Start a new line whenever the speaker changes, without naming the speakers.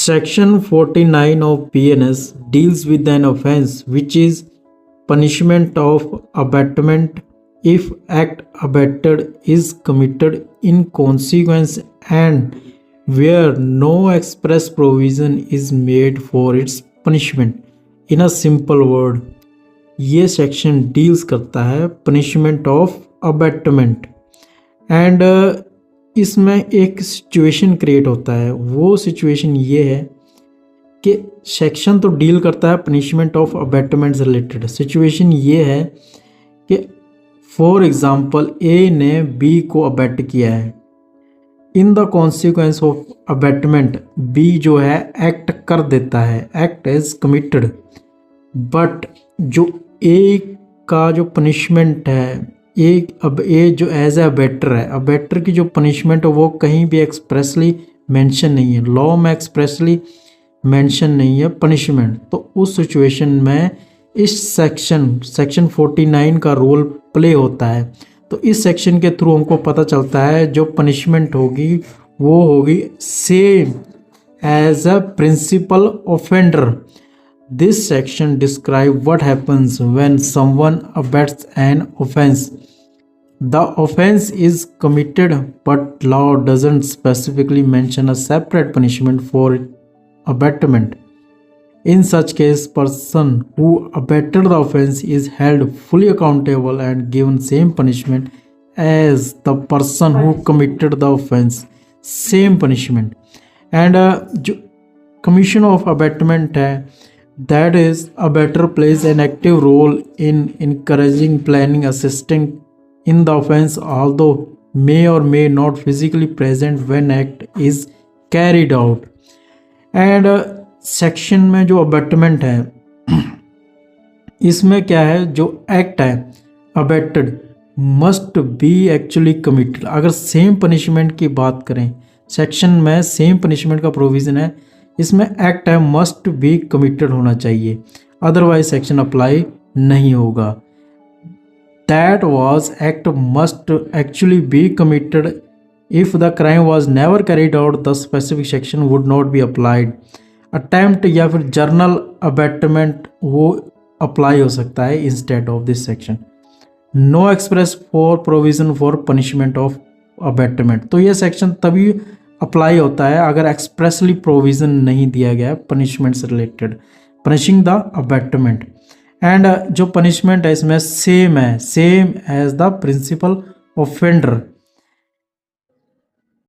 Section 49 of PNS deals with an offense which is punishment of abatement if act abated is committed in consequence and where no express provision is made for its punishment. In a simple word, ये section deals करता है punishment of abatement and इसमें एक situation create होता है। वो situation ये है कि सेक्शन तो डील करता है पनिशमेंट ऑफ अबैटमेंट से रिलेटेड। सिचुएशन ये है कि फॉर एग्जांपल ए ने बी को अबैट किया है। In the consequence of abetment B जो है एक्ट कर देता है, एक्ट इज कमिटेड, बट जो ए का जो पनिशमेंट है, अब ए जो एज ए अबेटर है, अबेटर की जो पनिशमेंट है वो कहीं भी एक्सप्रेसली मेंशन नहीं है, लॉ में एक्सप्रेसली मेंशन नहीं है पनिशमेंट। तो उस सिचुएशन में इस सेक्शन 49 का रोल प्ले होता है। तो इस सेक्शन के थ्रू हमको पता चलता है जो पनिशमेंट होगी वो होगी same as a principal offender. This section describes what happens when someone abets an offense. The offense is committed, but law doesn't specifically mention a separate punishment for abatement. In such case, person who abetted the offense is held fully accountable and given same punishment as the person who committed the offense. Same punishment. And जो commission of abatement है, that is abater plays an active role in encouraging, planning, assisting in the offense, although may or may not physically present when act is carried out. And section में जो abetment है इसमें क्या है, जो act है abetted must be actually committed. अगर same punishment की बात करें, सेक्शन में सेम पनिशमेंट का प्रोविज़न है, इसमें एक्ट है मस्ट बी कमिटेड होना चाहिए, अदरवाइज सेक्शन अप्लाई नहीं होगा। That was act must actually be committed if the crime was never carried out, the specific section would not be applied. Attempt या फिर जर्नल अबेटमेंट वो apply हो सकता है instead of this section. No express for provision for punishment of abetment. तो ये section तभी apply होता है अगर एक्सप्रेसली प्रोविज़न नहीं दिया गया है पनिशमेंट से related, punishing the abetment. And जो पनिशमेंट है इसमें सेम है, same as the principal offender.